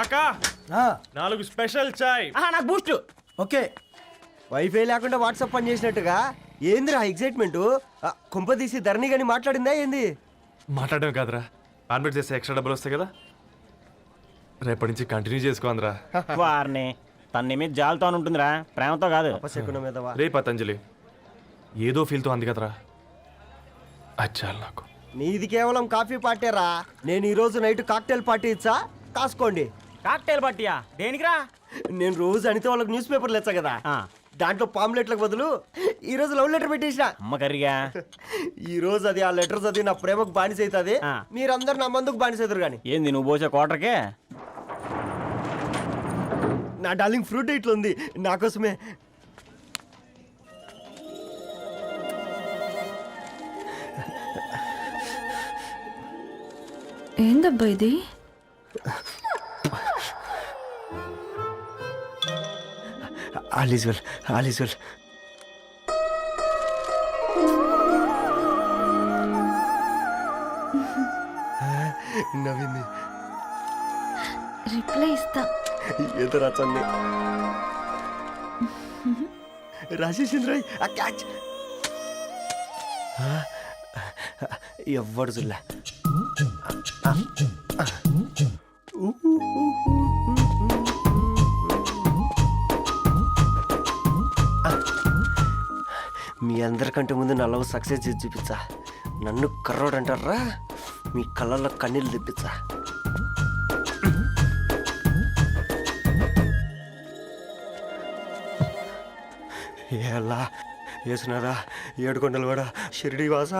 కాకా 4 స్పెషల్ చాయ్. నాకు Boost. Okay. Wifi లేకుండా వాట్సాప్ పని చేసినట్టుగా ఏందిరా ఎక్సైట్మెంట్? కుంప తీసి ధరణి గాని మాట్లాడిందా ఏంది? మాట్లాడమే కాదురా, కాన్వర్ట్ చేస్తే ఎక్స్ట్రా డబ్బులు వస్తాయి కదా, రేపటి నుంచి కంటిన్యూ చేసుకోందిరా. వారిని తన మీద జాలతో ఉంటుందిరా, ప్రేమతో కాదు. అపశకునం మీదవా? రే పతంజలి, ఏదో ఫీల్తో అంది కదరా, అచ్చాలి నాకు. నీది కేవలం కాఫీ పార్టీరా. నేను ఈ రోజు నైట్ కాక్టైల్ పార్టీ ఇచ్చా, కాసుకోండి. కాక్టైల్ పార్టీయా? దేనికిరా? నేను రోజు అనితే వాళ్ళకి న్యూస్ పేపర్లు ఇచ్చా కదా, దాంట్లో పాంప్లెట్లకు బదులు ఈ రోజు లవ్ లెటర్ పెట్టేసిన. అమ్మ కర్రీగా ఈ రోజు అది ఆ లెటర్ చదివి నా ప్రేమకు బానిస అవుతుంది. మీరందరు నా మందుకు బానిస అవుతారు. కానీ ఏంది నువ్వు పోసే కోటర్కే? నా డార్లింగ్ ఫ్రూట్ ఇట్లా ఉంది నా కోసమే. ఏందబ్బా ఇది? All is well, all is well. నవ్వింది. రిప్లై ఇస్తా. ఏదో రాచండి రాజేసింద్ర క్యాచ్. ఎవ్వడు జుల్లా. మీ అందరికంటే ముందు నా లవ్ సక్సెస్ చేసి చూపించా. నన్ను కర్రోడు అంటారా, మీ కళ్ళల్లో కన్నీళ్ళు తెప్పించా. ఎలా వేసినారా ఏడుకొండలు కూడా షిరిడి వాస.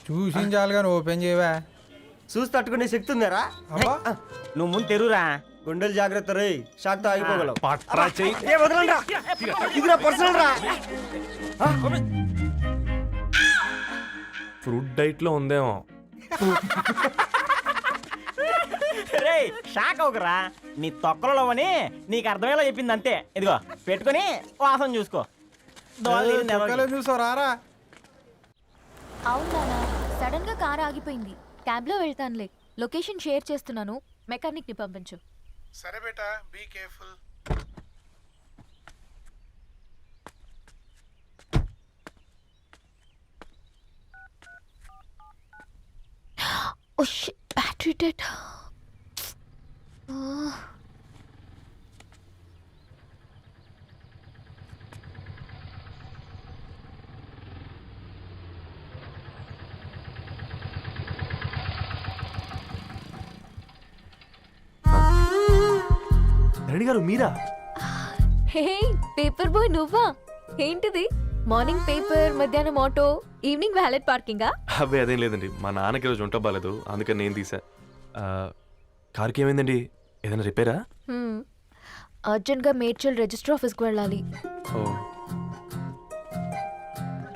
చూసించాలి ఓపెన్ చేయవా? చూసి తట్టుకునే శక్తి ఉందారా? నువ్వు ముందు తెరురా. గుండెలు జాగ్రత్త రే, షాక్తో ఆగిపోగలవు. పట్రా చెయ్యి. ఇది పర్సనల్ రా. ఫ్రూట్ డైట్ లో ఉందేమో. రే షాక్ అవుకరా, నీ తొక్కలలో అని నీకు అర్థమయ్యేలా చెప్పింది అంతే. ఇదిగో పెట్టుకుని వాసన చూసుకో. చూసారా? అవునా, సడన్ గా కార్ ఆగిపోయింది. క్యాబ్ లో వెళ్తానులే. లొకేషన్ షేర్ చేస్తున్నాను, మెకానిక్ ని పంపించు. సరే బేటా, be careful. Oh shit, battery dead. Dharani గారు మీరా? హే పేపర్ బాయ్, నువ్వా? ఏంటిది? మార్నింగ్ పేపర్, మధ్యాహ్నం ఆటో, ఈవినింగ్ వ్యాలెట్ పార్కింగా? అబ్బాయి అదేం లేదండి, మా నాన్నకి రోజు ఉంట బాగాలేదు, అందుకని నేను తీసా. కార్కి ఏమైందండి? ఏదైనా రిపేరా? అర్జెంట్ గా మేడ్చల్ రిజిస్టర్ ఆఫీస్కి వెళ్ళాలి. ఓ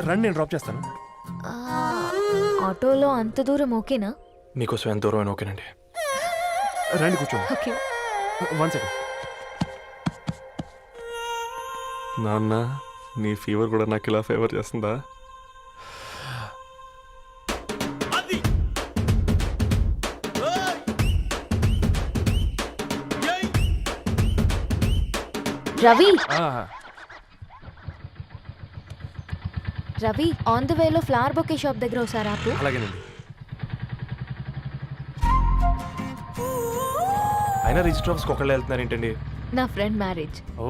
రండి, నేను డ్రాప్ చేస్తాను. ఆటోలో అంత దూరం ఓకేనా? మీకోసం ఎంత దూరం అయినా ఓకేనండి. రండి కూర్చోండి. ఓకే. 1 సెకండ్. నాన్న, నీ ఫీవర్ కూడా నాకు ఇలా ఫేవర్ చేస్తుందా? రవి, రవి ఆన్ ద వేలో ఫ్లవర్ బొకే షాప్ దగ్గర ఒకసారి ఆపు. అలాగేనండి. అయినా రిజిస్టర్ ఆఫీస్కి ఒకళ్ళు వెళ్తున్నారు ఏంటండి? నా ఫ్రెండ్ మ్యారేజ్. ఓ,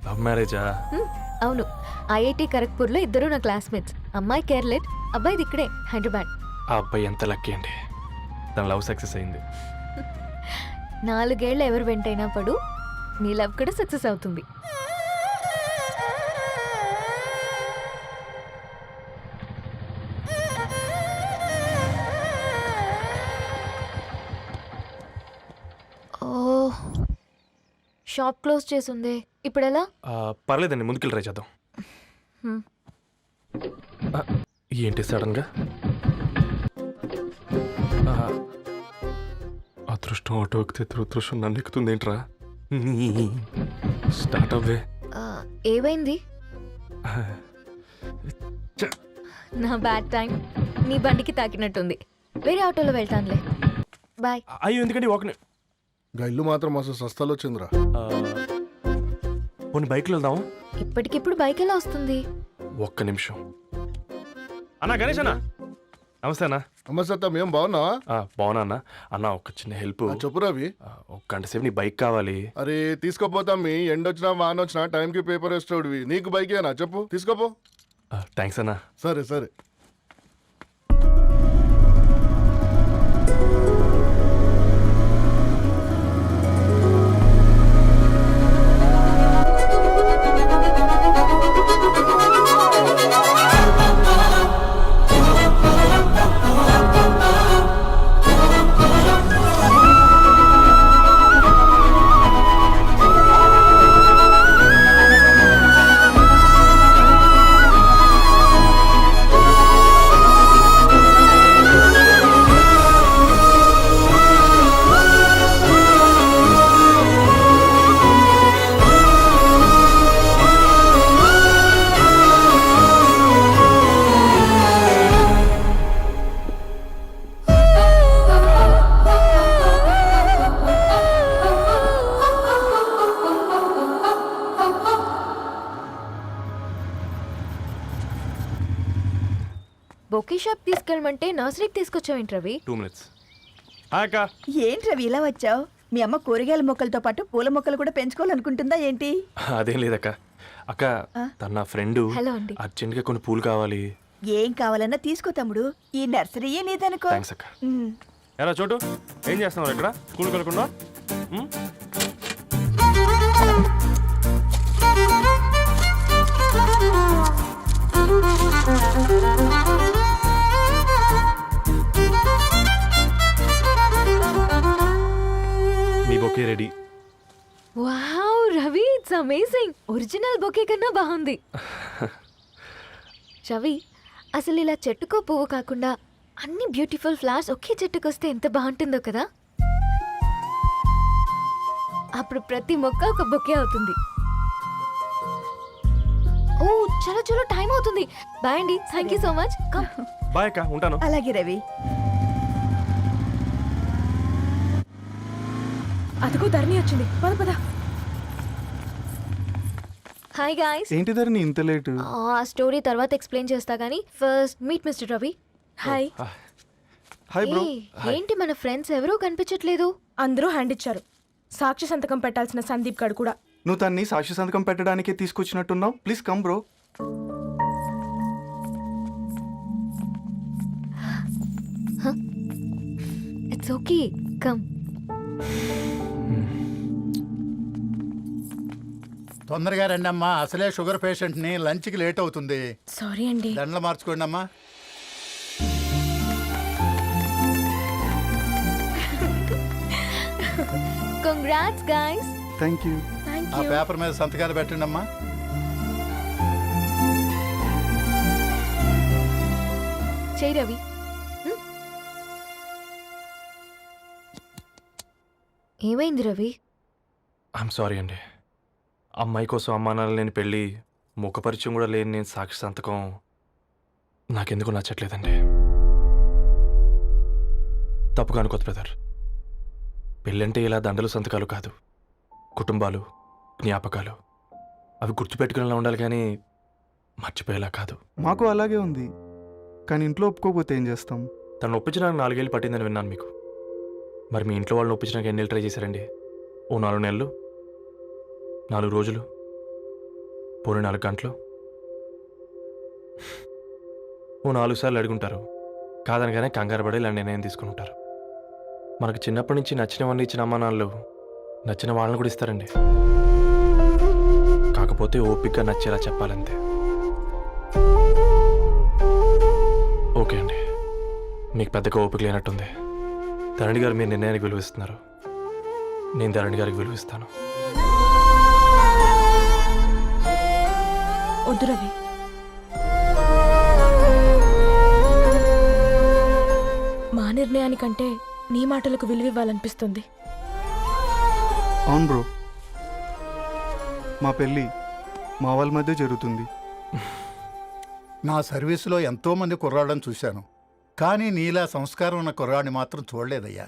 లవ్ మ్యారేజా? అవును, ఐఐటి ఖరగ్పూర్లో ఇద్దరు నా క్లాస్మేట్స్. అమ్మాయి కేర్లెట్, అబ్బాయిది ఇక్కడే హైదరాబాద్. ఆ అబ్బాయి ఎంత లక్కీ అండి, తన లవ్ సక్సెస్ అయింది. 4 ఏళ్ళు ఎవరు వెంటైనా పడు, నీ లవ్ కూడా సక్సెస్ అవుతుంది. ఓ, షాప్ క్లోజ్ చేసింది, ఇప్పుడు ఎలా? పర్లేదండి, ముందుకెళ్ళి ట్రై చేద్దాం. ఏంటి సడన్గా? అదృష్టం ఆటో ఎక్కితే దురదృష్టం నన్ను ఎక్కుతుంది ఏంట్రా? స్టార్ట్ అవ్వే. ఏమైంది? నా బ్యాడ్ టైం. నీ బండికి తాకినట్టుంది. వేరే ఆటోలో వెళ్తానులే. బాయ్. అయ్యో ఎందుకండి ఒక గా ఇల్లు మాత్రం అసలు సస్తాలు వచ్చిందిరా. పోనీ బైక్లో వెళ్దాం. ఇప్పటికిప్పుడు బైక్ ఎలా వస్తుంది? ఒక్క నిమిషం. అన్నా గణేష్ అన్న, నమస్తే అన్న. నమస్తే, ఏం బాగున్నావా? బాగున్నా అన్న. అన్న ఒక చిన్న హెల్ప్. చెప్పు రవి. ఒక గంట సేపు నీ బైక్ కావాలి. అరే తీసుకోపోతాం, మీ ఎండొచ్చినా వాన వచ్చినా టైంకి పేపర్ వేస్తాడువి. నీకు బైకేనా చెప్పు, తీసుకోపో. థ్యాంక్స్ అన్న. సరే సరే. బొకే షాప్ తీసుకెళ్ళమంటే నర్సరీకి తీసుకొచ్చావేంటి రవి? 2 minutes. హాయ్ అక్క. ఏంటి రవి ఇలా వచ్చావు? మీ అమ్మ కూరగాయల మొక్కలతో పాటు పూల మొక్కలు కూడా పెంచుకోవాలనుకుంటుందా ఏంటి? అదేం లేదక్క. అక్క తన నా ఫ్రెండ్ హలో అండి. అర్జెంట్గా కొన్ని పూలు కావాలి. ఏం కావాలన్నా తీసుకో తమ్ముడు, ఈ నర్సరీయే నీదనుకో. థ్యాంక్స్ అక్క. ఎలా చోటు ఏం చేస్తున్నావు ఇక్కడ? స్కూల్కి వెళ్ళకుండా? మీ bouquet ready. Wow Ravi, it's amazing. Original bouquet కన్నా బాగుంది. రవి, అసలు ఇలా చెట్టుకో పువ్వు కాకుండా అన్ని బ్యూటిఫుల్ ఫ్లవర్స్ ఒకే చెట్టుకు వస్తే ఎంత బాగుంటుందో కదా. అప్పుడు ప్రతి మొక్క ఒక బొకే అవుతుంది. ఓ చలో చలో, టైం అవుతుంది. బాయ్ అండి, thank you so much. Come. Bye అక్క, ఉంటాను. అలాగే రవి. అదిగో ధరణి వచ్చింది, పద పద. Hi guys. ఏంటి ధరణి ఇంత లేటు? ఆ స్టోరీ తర్వాత ఎక్స్ప్లెయిన్ చేస్తా గానీ first meet mister Ravi. Hi. Hi bro. ఏంటి మన ఫ్రెండ్స్ ఎవరూ కనిపించట్లేదు? అందరూ హ్యాండ్ ఇచ్చారు. సాక్షి సంతకం పెట్టాల్సిన సందీప్ గడు కూడా. నువ్వు తన్ని సాక్షి సంతకం పెట్టడానికే తీసుకొచ్చినట్టున్నావు. Please come bro. It's okay, come. తొందరగా రండి అమ్మా, అసలే షుగర్ పేషెంట్ని, లంచ్కి లేట్ అవుతుంది. సారీ అండి. దండలు మార్చుకోండి అమ్మా. Congrats guys. Thank you. ఆ పేపర్ మీద సంతకాలు పెట్టండి అమ్మా. చేయి రవి. ఏమైంది రవి? ఐఎమ్ సారీ అండి. అమ్మాయి కోసం అమ్మానాలు లేని పెళ్ళి, ముఖపరిచయం కూడా లేని నేను సాక్షి సంతకం నాకెందుకు నచ్చట్లేదండి. తప్పుగా అనుకోదు బ్రదర్. పెళ్ళంటే ఇలా దండలు సంతకాలు కాదు, కుటుంబాలు, జ్ఞాపకాలు. అవి గుర్తుపెట్టుకునేలా ఉండాలి కానీ మర్చిపోయేలా కాదు. మాకు అలాగే ఉంది, కానీ ఇంట్లో ఒప్పుకోకపోతే ఏం చేస్తాం? తను ఒప్పించడానికి 4 ఏళ్ళు పట్టిందని విన్నాను మీకు. మరి మీ ఇంట్లో వాళ్ళని ఒప్పించడానికి ఎన్ని ఏళ్ళు ట్రై చేశారండి? ఓ 4 నెలలు, 4 రోజులు, పోనీ 4 గంటలు, ఓ 4 సార్లు అడుగుంటారు. కాదనగానే కంగారు పడి ఇలా నిర్ణయం తీసుకుని ఉంటారు. మనకు చిన్నప్పటి నుంచి నచ్చినవన్నీ ఇచ్చిన అమ్మానాళ్ళు నచ్చిన వాళ్ళని కూడా ఇస్తారండి. కాకపోతే ఓపికగా నచ్చేలా చెప్పాలంతే. ఓకే అండి, మీకు పెద్దగా ఓపిక లేనట్టుంది. ధరణి గారు మీ నిర్ణయానికి విలువిస్తున్నారు, నేను ధరణి గారికి విలువిస్తాను. వద్దు రవి. మా నిర్ణయానికంటే నీ మాటలకు విలువివ్వాలనిపిస్తుంది. అవును బ్రో, మా పెళ్ళి మా వాళ్ళ మధ్య జరుగుతుంది. నా సర్వీసులో ఎంతోమంది కుర్రాళ్ళని చూశాను. కానీ నీలా సంస్కారం ఉన్న కుర్రాడిని మాత్రం చూడలేదయ్యా